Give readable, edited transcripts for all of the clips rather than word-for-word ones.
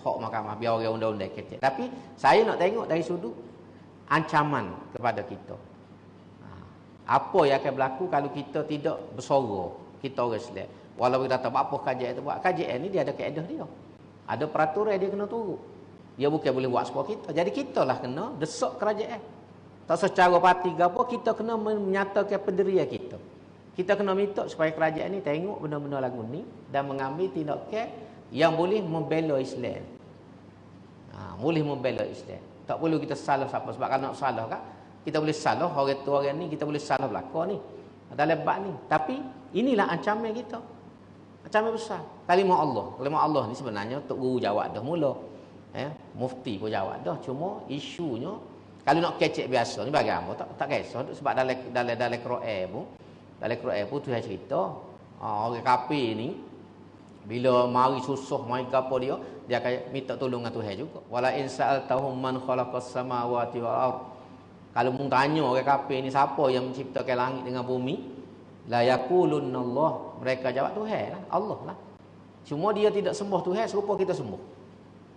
hak mahkamah biar orang undang-undang kecek. Tapi saya nak tengok dari sudut ancaman kepada kita. Apa yang akan berlaku kalau kita tidak bersuara, kita orang Islam. Walaupun kita tahu apa kajian itu buat, kajian ni dia ada kaedah dia. Ada peraturan dia kena turut. Dia bukan boleh buat suara kita. Jadi kita lah kena desak kerajaan. Tak secara parti ke apa, kita kena menyatakan pendirian kita. Kita kena minta supaya kerajaan ni tengok benda-benda lagu ni dan mengambil tindakan yang boleh membela Islam. Boleh membela Islam. Tak perlu kita salah siapa. Sebab kalau nak salah kan, kita boleh salah orang tu orang ni, kita boleh salah belakang ni. Dalam bab ni. Tapi inilah ancaman kita. Ancaman besar. Kalimah Allah. Kalimah Allah ni sebenarnya Tok Guru jawab dah mula. Mufti pun jawab dah. Cuma isunya, kalau nak kecek biasa ni bagi apa? Tak kisah. Sebab dalam Quran pun, Tuhan cerita, orang kafir ni, bila mari susah, mari apa dia akan minta tolong dengan Tuhan juga. Wala in sa'altahum man khalaqas samawati wal ard. Kalau mung tanya orang kafir ni siapa yang menciptakan langit dengan bumi, la yaqulunna Allah. Mereka jawab Tuhan lah, Allah lah. Cuma dia tidak sembah Tuhan serupa kita sembah.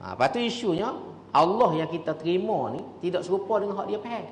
Lepas tu isunya Allah yang kita terima ni tidak serupa dengan hak dia faham.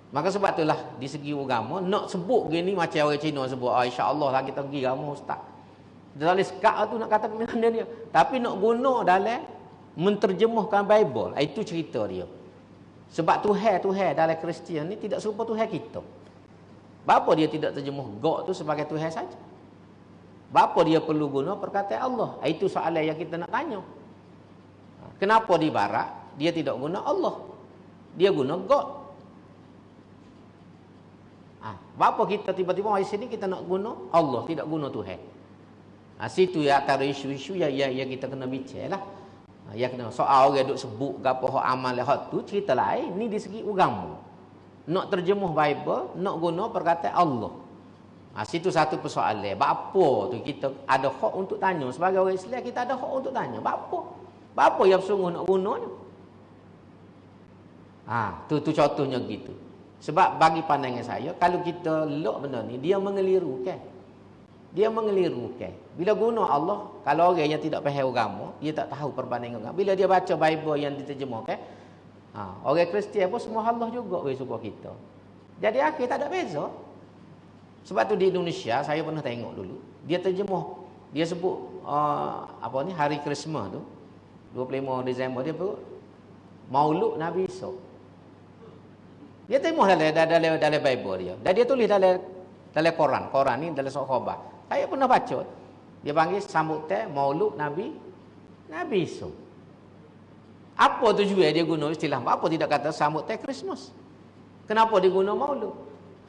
Maka sebab itulah di segi agama nak sebut gini macam orang Cina sebut, insya-Allah lah kita pergi agama ustaz. Dalam sekak tu nak kata pemilihan dia. Tapi nak guna dalam menterjemahkan Bible, itu cerita dia. Sebab Tuhan dalam Kristian ni tidak serupa Tuhan kita. Bapa dia tidak terjemuh God tu sebagai Tuhan saja. Bapa dia perlu guna perkataan Allah. Itu soalan yang kita nak tanya. Kenapa di barat dia tidak guna Allah? Dia guna God. Bapa kita tiba-tiba di sini kita nak guna Allah, tidak guna Tuhan. Situ ya antara isu-isu yang kita kena bincang lah. Ya kena soal orang duk sebut gapo hak amal hak tu cerita lain. Ni di segi agama. Nak terjemuh Bible, nak guna perkataan Allah. Situ satu persoalan. Bapa tu kita ada hak untuk tanya sebagai orang Islam, kita ada hak untuk tanya. Bapa yang sungguh nak gunanya. Tu contohnya gitu. Sebab bagi pandangan saya, kalau kita lok benda ni, dia mengelirukan. Bila guna Allah, kalau orang yang tidak faham agama, dia tak tahu perbandingan agama. Bila dia baca Bible yang diterjemahkan, orang Kristian pun semua Allah juga suka kita. Jadi akhir tak ada beza. Sebab tu di Indonesia, saya pernah tengok dulu, dia terjemah, dia sebut hari Christmas tu, 25 Disember, dia sebut Maulud Nabi Isa. Dia terjemah dalam Bible dia. Dan dia tulis dalam Quran ni dalam surah khabar. Saya pernah baca. Dia panggil sambutan Maulud Nabi Isa. Apa tujuan dia guna istilah? Apa tidak kata sambutan Christmas? Kenapa dia guna Maulud?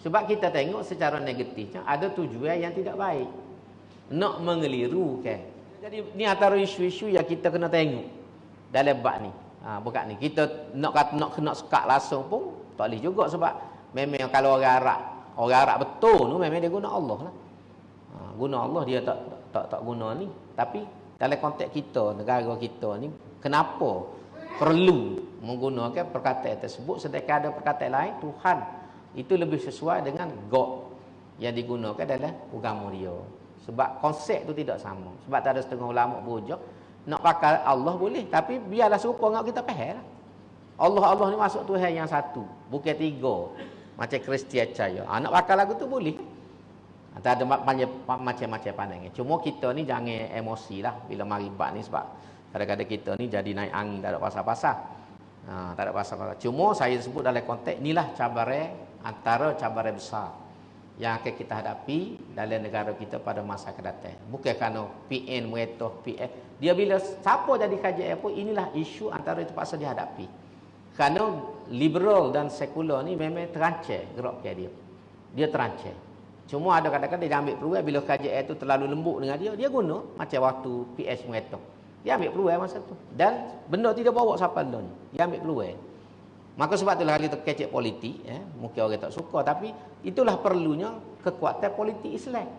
Sebab kita tengok secara negatifnya ada tujuan yang tidak baik. Nak mengelirukan. Jadi ni antara isu-isu yang kita kena tengok dalam bab ni. Bukan ni kita nak kena sekat langsung pun tak boleh juga sebab memang kalau orang Arab betul tu memang dia guna Allah lah. Guna Allah dia tak guna ni. Tapi dalam konteks kita, negara kita ni, kenapa perlu menggunakan perkataan tersebut sedangkan ada perkataan lain Tuhan itu lebih sesuai dengan God yang digunakan dalam agama dia. Sebab konsep tu tidak sama. Sebab tak ada setengah ulama berujuk nak pakai Allah boleh, tapi biarlah serupa dengan kita faham lah. Allah ni masuk Tuhan yang satu, bukan tiga. Macam Kristian percaya. Nak pakai lagu tu boleh. Tak ada macam-macam pandangan. Cuma kita ni jangan emosi lah bila mari bab ni sebab kadang-kadang kita ni jadi naik angin, tak ada pasal-pasal. Tak ada pasal-pasal. Cuma saya sebut dalam konteks inilah cabaran antara cabaran besar yang akan kita hadapi dalam negara kita pada masa akan datang. Bukan kerana PN meretoh PN. Dia bila siapa jadi kajian apa, inilah isu antara itu paksa dihadapi. Kerana liberal dan sekular ni memang terancam gerakkan dia. Dia terancam. Cuma ada kadang-kadang dia ambil peluang bila kajian itu terlalu lembut dengan dia guna macam waktu PS meretoh. Dia ambil peluang masa tu. Dan benda tidak bawa siapa lain. Dia ambil peluang. Maka sebab itulah kita kecek politik, mungkin orang tak suka, tapi itulah perlunya kekuatan politik Islam.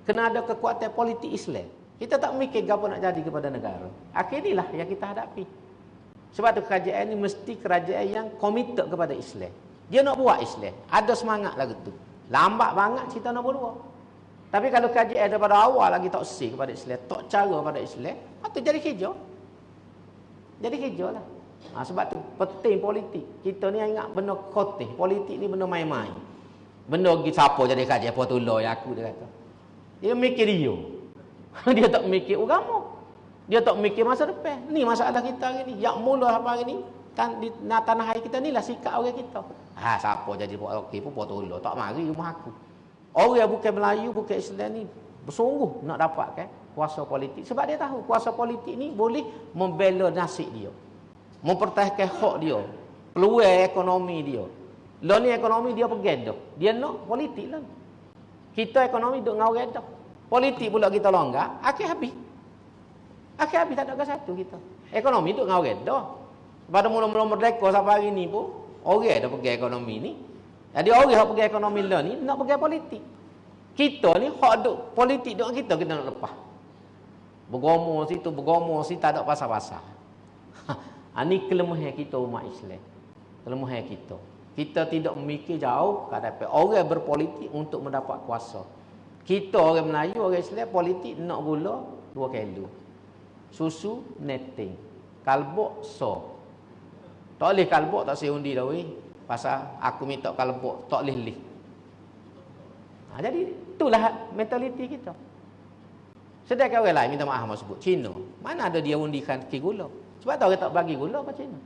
Kena ada kekuatan politik Islam. Kita tak mikir apa nak jadi kepada negara. Akhirnya yang kita hadapi. Sebab tu kerajaan ni mesti kerajaan yang komited kepada Islam. Dia nak buat Islam. Ada semangat lagu tu. Lambat banget cerita nombor 2. Tapi kalau KJN daripada awal lagi tak si kepada Islam, tak cara pada Islam, patut jadi hijau. Jadi hijau lah. Sebab tu penting politik. Kita ni ingat benda khotih. Politik ni benda main-main. Benda siapa jadi KJN apa tolong ya aku dia kata. Dia mikir dia. Dia tak mikir agama. Dia tak mikir masa depan. Ni masalah kita hari ni. Yang mula apa hari ni? Di tanah air kita ni lah sikap orang kita. Siapa jadi buat okey pun buat tolong. Tak mari rumah aku. Orang yang bukan Melayu, bukan Islam ni bersungguh nak dapatkan kuasa politik. Sebab dia tahu kuasa politik ni boleh membela nasib dia. Mempertahankan hak dia. Peluang ekonomi dia. Lah ni ekonomi dia pegang dah. Dia nak politik lah. Kita ekonomi duk ngau dah. Politik pula kita longgar, akhir habis. Akhir habis tak ada ke satu kita. Ekonomi duk ngau dah. Pada mula-mula merdeka sampai hari ni pun orang dah pegang ekonomi ni. Jadi orang yang pegang ekonomi lah ni nak pegang politik. Kita ni hak duk politik duk kita nak lepas. Bergomo situ tak ada pasal-pasal. Ini kelemahan kita umat Islam. Kelemahan kita. Kita tidak memikir jauh ke depan. Orang berpolitik untuk mendapat kuasa. Kita orang Melayu, orang Islam, politik nak gula 2 kilo. Susu netting. Kalbok so. Tak boleh kalbok tak saya undi dah weh. Pasal aku minta kalbok tak boleh leh. Jadi itulah mentaliti kita. Sedangkan orang lain minta maaf mau sebut Cina. Mana ada dia undikan ke gula? Sebab tahu orang tak bagi gula ke Cina.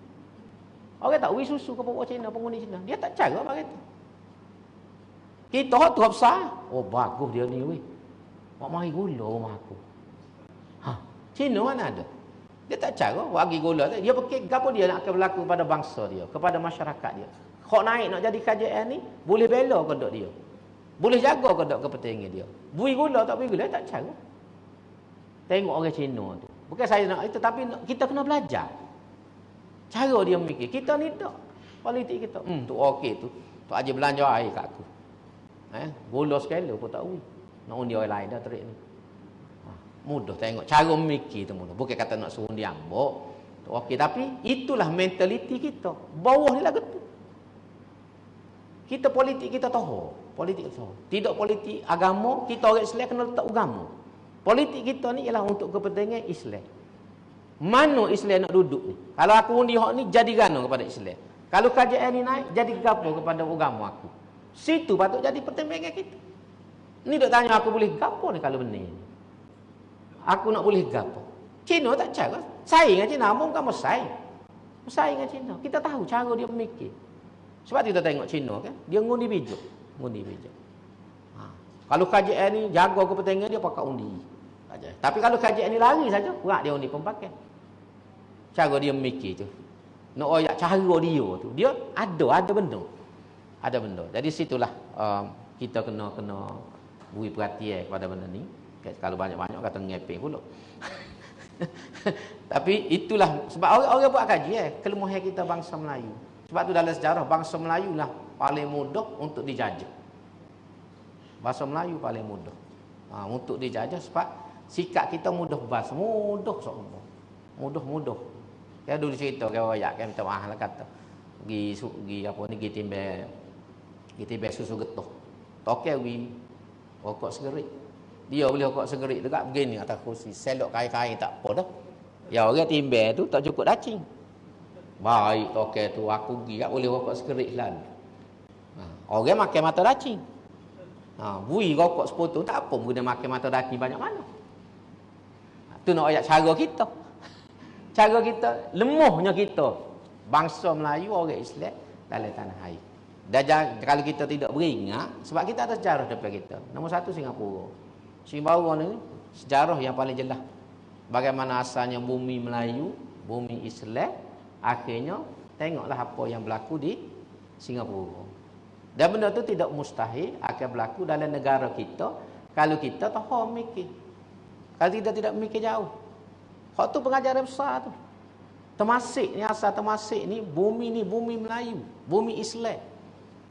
Orang tak bagi susu ke pokok Cina, pengundi Cina. Dia tak cara bagi tu. Kita hak tu besar. Oh bagus dia ni weh. Mak mari gula rumah aku. Cina mana ada? Dia tak cara bagi gula. Dia fikir apa dia nak akan berlaku pada bangsa dia, kepada masyarakat dia. Hak naik nak jadi KJN ni boleh bela ke dok dia. Boleh jaga ke dok kepentingan dia. Bui gula tak bui gula tak cara. Tengok orang Cina tu. Bukan saya nak itu tapi kita kena belajar. Cara dia mikir. Kita ni tak. Politik kita. Tu okey tu. Tu aja belanja air kat aku. Gula sekali pun tak ui. Nak undi orang lain dah terik ni. Mudah tengok cara mikir tu mudah. Bukan kata nak suruh undi ambok. Okey tapi itulah mentaliti kita. Bawah ni lah gitu. Kita politik kita tahu. Politik kita tahu. Tidak politik agama, kita orang Islam kena letak agama. Politik kita ni ialah untuk kepentingan Islam. Mana Islam nak duduk ni? Kalau aku undi hak ni jadi gano kepada Islam. Kalau KJN ni naik jadi gapo kepada agama aku. Situ patut jadi pertimbangan kita. Ni dok tanya aku boleh gapo ni kalau benar ni. Aku nak boleh gapo. Cina tak cara. Saing dengan Cina pun kamu saing. Saing dengan Cina. Kita tahu cara dia memikir. Sebab kita tengok Cina kan, dia ngundi bijak. Ngundi bijak. Kalau KJN ni jaga kepentingan dia pakai undi. Tapi kalau KJN ni lari saja, kuat dia undi pempakai. Cara dia memikir tu. Nak oyak cara dia tu. Dia ada benda. Ada benda. Jadi situlah kita kena beri perhatian kepada benda ni. Kalau banyak-banyak kata ngepek pula. Tapi itulah sebab orang buat kaji kelemahan kita bangsa Melayu. Sebab tu dalam sejarah bangsa Melayu lah paling mudah untuk dijajah. Bahasa Melayu paling mudah. Untuk dijajah sebab sikap kita mudah bahasa. Mudah semua. Mudah. Saya dulu cerita ke orang kan minta maaf lah kata. Pergi apa ni pergi timbang susu getah. Tokek pergi rokok segerit. Dia boleh rokok segerit dekat begini atas kursi. Selok kain-kain tak apa dah. Ya orang timbang tu tak cukup dacing. Baik tokek tu aku pergi tak boleh rokok segerit lalu. Orang makan mata dacing. Bui rokok sepotong tak apa guna makan mata dacing banyak mana. Tu nak ayat cara kita. Cara kita, lemahnya kita. Bangsa Melayu, orang Islam dalam tanah air. Dan kalau kita tidak beringat, sebab kita ada sejarah depan kita. Nombor 1 Singapura. Singapura ni sejarah yang paling jelas. Bagaimana asalnya bumi Melayu, bumi Islam, akhirnya tengoklah apa yang berlaku di Singapura. Dan benda tu tidak mustahil akan berlaku dalam negara kita kalau kita tahu mikir. Kalau kita tidak mikir jauh. Hak tu pengajaran besar tu. Temasik ni asal Temasik ni bumi Melayu, bumi Islam.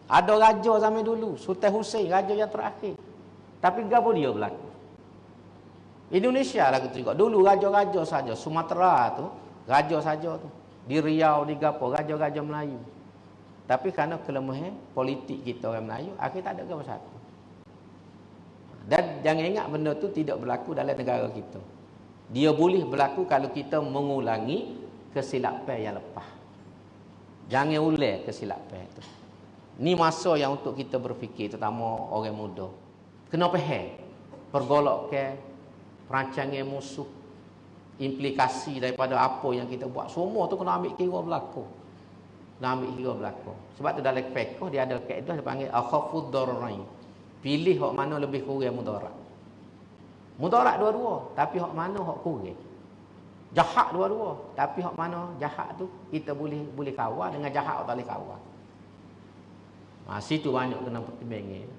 Ada raja zaman dulu, Sultan Hussein, raja yang terakhir. Tapi gapo dia berlaku? Indonesia lah juga. Dulu raja-raja saja, Sumatera tu raja saja tu. Di Riau, di gapo raja-raja Melayu. Tapi kerana kelemahan politik kita orang Melayu, akhir tak ada gapo satu. Dan jangan ingat benda tu tidak berlaku dalam negara kita. Dia boleh berlaku kalau kita mengulangi kesilapan yang lepas. Jangan ulang kesilapan itu. Ni masa yang untuk kita berfikir, terutama orang muda. Kena faham pergolakkan perancangan musuh, implikasi daripada apa yang kita buat. Semua tu kena ambil kira berlaku. Kena ambil kira berlaku. Sebab tu dalam fiqh dia ada kaedah dia panggil akhafud dararain. Pilih hak mana lebih kurang mudarat. Mudarat dua-dua, tapi hak mana hak kurang. Jahat dua-dua, tapi hak mana jahat tu kita boleh kawal, dengan jahat tak boleh kawal. Situ banyak kena pertimbangkan.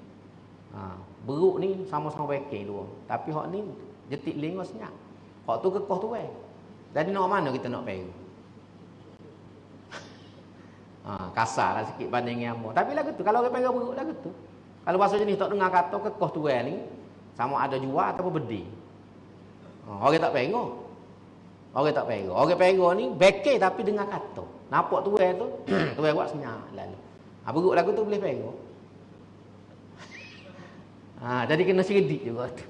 Beruk ni sama-sama baik dua, tapi hak ni jetik lingua senyap. Hak tu kekoh tu Jadi nak mana kita nak pergi? Kasarlah sikit banding yang apa. Tapi lagu tu kalau orang pergi beruk lagu tu. Kalau bahasa jenis tak dengar kata kekoh tu ni sama ada jual atau bedi. Orang tak pergi. Orang tak pergi. Orang pergi ni beke tapi dengar kata. Nampak tu tu tu buat senyap lalu. Beruk lagu tu boleh pergi. Jadi kena sedik juga tu.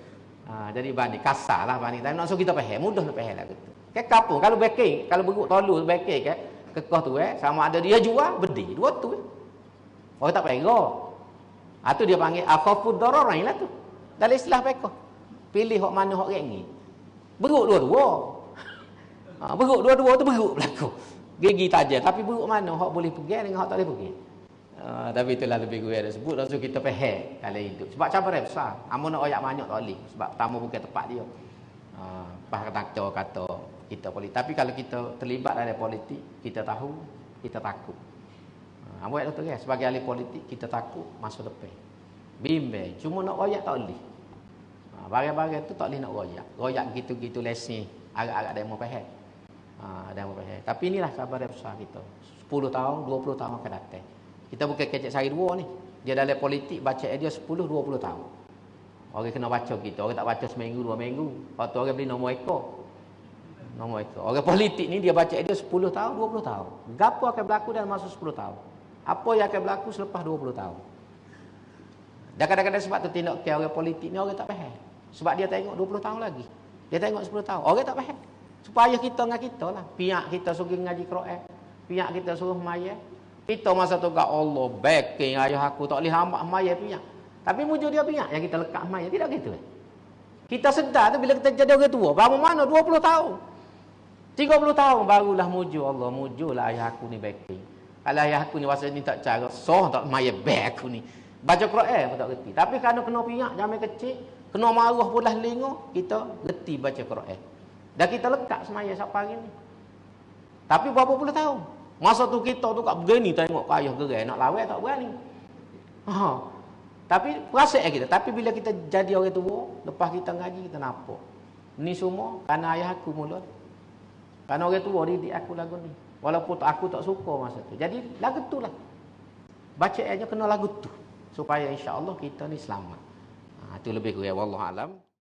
Jadi banding kasarlah banding. Tapi nak suruh kita faham, mudah nak faham lagu tu. Ke kapung kalau beke, kalau beruk tolu beke ke kekoh tu sama ada dia jual bedi. Dua tu. Orang tak pergi. Tu dia panggil akhafud dararain lah tu. Dalam istilah fiqh. Pilih hak mana hak rengi. Beruk dua-dua. Beruk dua-dua tu beruk berlaku. Gigi tajam tapi beruk mana hak boleh pergi dengan hak tak boleh pergi. Tapi itulah lebih kurang dia sebut langsung kita faham kalau hidup. Sebab cabaran besar. Amun nak oyak banyak tak boleh sebab pertama bukan tempat dia. Kata kita politik. Tapi kalau kita terlibat dalam politik, kita tahu, kita takut. Buat tu sebagai ahli politik kita takut masa depan. Bimbang, cuma nak royak tak boleh. Barang-barang tu tak boleh nak royak. Royak gitu-gitu lesen, agak-agak demo faham. Demo faham. Tapi inilah cabaran besar kita. 10 tahun, 20 tahun akan datang. Kita bukan kecek sehari dua ni. Dia dalam politik baca dia 10 20 tahun. Orang kena baca kita, orang tak baca seminggu 2 minggu. Lepas tu orang beli nombor ekor. Nombor ekor. Orang politik ni dia baca dia 10 tahun, 20 tahun. Gapo akan berlaku dalam masa 10 tahun? Apa yang akan berlaku selepas 20 tahun? Dan kadang-kadang sebab tu tindak ke orang politik ni orang tak faham. Sebab dia tengok 20 tahun lagi. Dia tengok 10 tahun. Orang tak faham. Supaya kita dengan kita lah. Pihak kita suruh ngaji Quran. Pihak kita suruh mayat. Kita masa tu kat Allah. Backing ayah aku tak boleh hambak mayat pihak. Tapi mujur dia pihak yang kita lekat mayat. Tidak gitu. Kita sedar tu bila kita jadi orang tua. Baru mana 20 tahun. 30 tahun barulah mujur Allah. Mujurlah ayah aku ni backing. Kalau ayah aku ni masa ni tak cara. Tak mayat back aku ni. Baca Quran pun tak reti. Tapi kerana kena pihak zaman kecil. Kena marah pula lingo, kita reti baca Quran. Dan kita lekat semaya sampai hari ni. Tapi berapa puluh tahun? Masa tu kita tu kat berani tengok ayah gerai nak lawai tak berani. Tapi perasaan kita. Tapi bila kita jadi orang tua, lepas kita ngaji kita nampak. Ni semua kerana ayah aku mula. Kerana orang tua didik aku lagu ni. Walaupun aku tak suka masa tu. Jadi lagu tu lah. Bacaannya kena lagu tu. Supaya insya-Allah kita ni selamat. Itu lebih kurang wallahu alam.